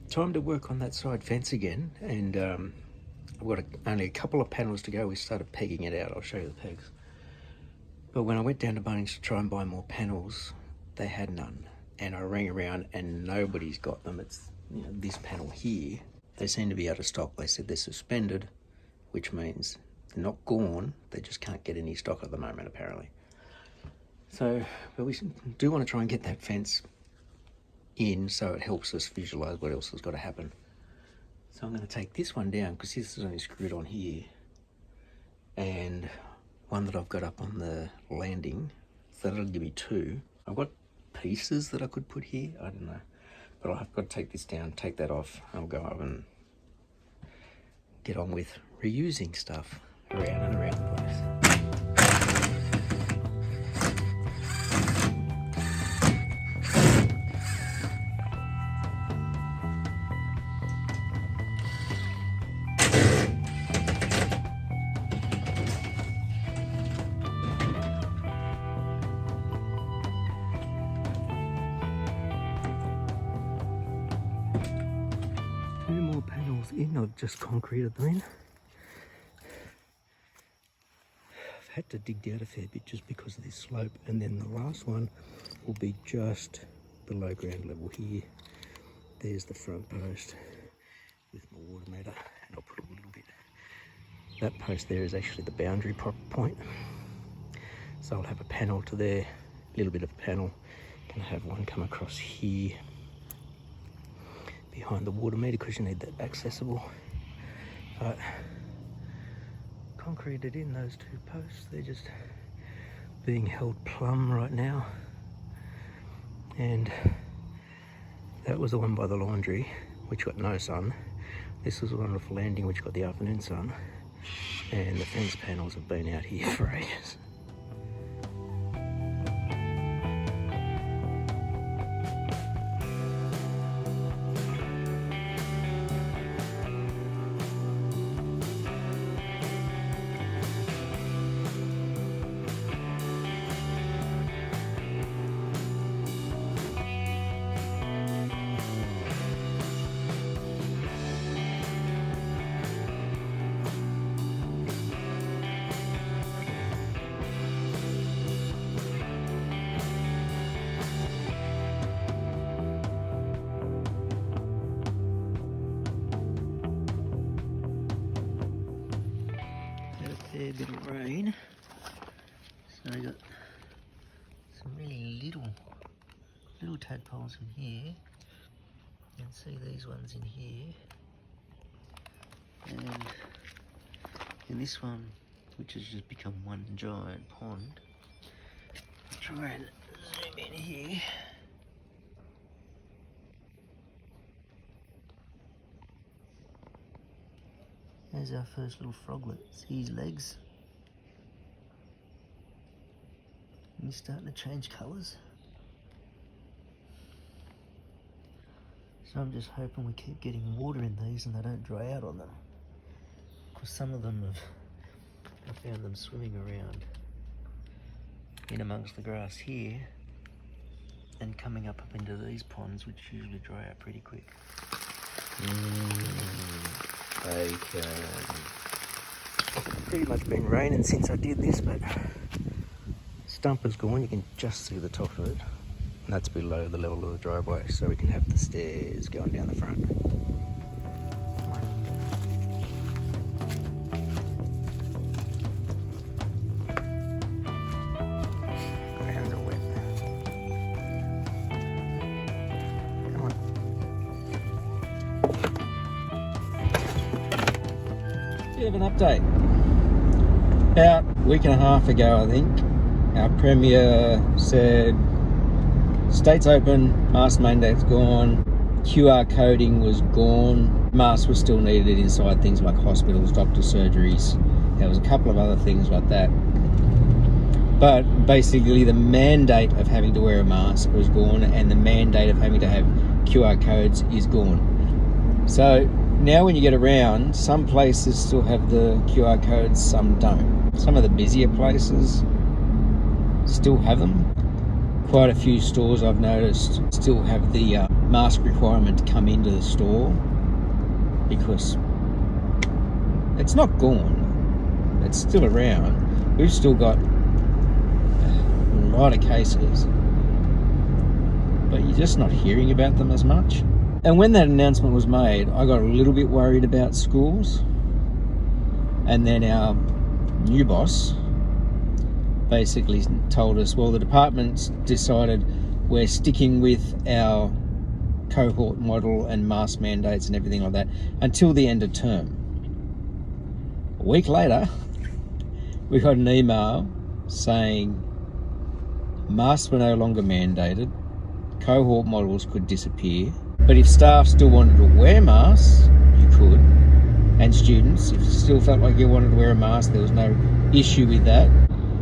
time to work on that side fence again, and I've got only a couple of panels to go. We started pegging it out. I'll show you the pegs. But when I went down to Bunnings to try and buy more panels, they had none. And I rang around and nobody's got them. It's, you know, this panel here. They seem to be out of stock. They said they're suspended, which means they're not gone. They just can't get any stock at the moment, apparently. So, but we do want to try and get that fence in so it helps us visualize what else has got to happen. So I'm going to take this one down because this is only screwed on here, and one that I've got up on the landing, so that'll give me two. I've got pieces that I could put here, I don't know, but I've got to take this down, take that off. I'll go up and get on with reusing stuff around and around the place. Two more panels in, I've just concreted them in. I've had to dig down a fair bit just because of this slope, and then the last one will be just below ground level here. There's the front post with my water meter, and I'll put a little bit. That post there is actually the boundary point. So I'll have a panel to there, a little bit of a panel. Gonna have one come across here behind the water meter because you need that accessible. But concreted in those two posts, they're just being held plumb right now. And that was the one by the laundry, which got no sun. This was the one with the landing, which got the afternoon sun. And the fence panels have been out here for ages. A bit of rain, so I got some really little tadpoles in here. You can see these ones in here, and in this one, which has just become one giant pond. I'll try and zoom in here. There's our first little froglet. See his legs? And he's starting to change colours. So I'm just hoping we keep getting water in these and they don't dry out on them. Because some of them I found them swimming around in amongst the grass here and coming up into these ponds, which usually dry out pretty quick. Bacon. Pretty much been raining since I did this, but stump is gone. You can just see the top of it, and that's below the level of the driveway, so we can have the stairs going down the front. Grounds are wet. Come on. Bit of an update. About a week and a half ago, I think, our Premier said state's open, mask mandate's gone, QR coding was gone, masks were still needed inside things like hospitals, doctors' surgeries. There was a couple of other things like that. But basically the mandate of having to wear a mask was gone, and the mandate of having to have QR codes is gone. So now when you get around, some places still have the QR codes, some don't. Some of the busier places still have them. Quite a few stores I've noticed still have the mask requirement to come into the store, because it's not gone, it's still around. We've still got a lot of cases, but you're just not hearing about them as much. And when that announcement was made, I got a little bit worried about schools. And then our new boss basically told us, well, the department's decided we're sticking with our cohort model and mask mandates and everything like that until the end of term. A week later, we got an email saying masks were no longer mandated, cohort models could disappear, but if staff still wanted to wear masks, you could, and students, if you still felt like you wanted to wear a mask, there was no issue with that.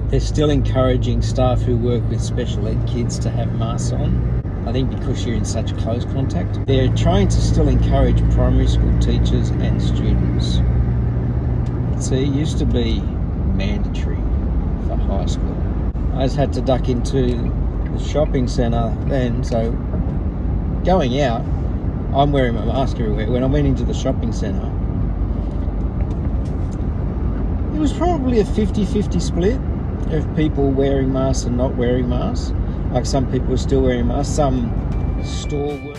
They're still encouraging staff who work with special ed kids to have masks on, I think because you're in such close contact. They're trying to still encourage primary school teachers and students. See, it used to be mandatory for high school. I just had to duck into the shopping centre then, so going out, I'm wearing my mask everywhere. When I went into the shopping centre, it was probably a 50-50 split of people wearing masks and not wearing masks. Like, some people were still wearing masks, some store were.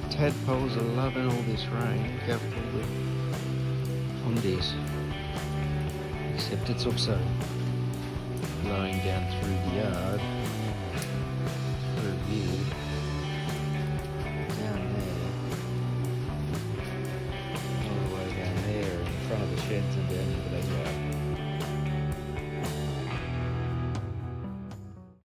Tadpoles are loving all this rain. Careful with on this. Except it's also blowing down through the yard.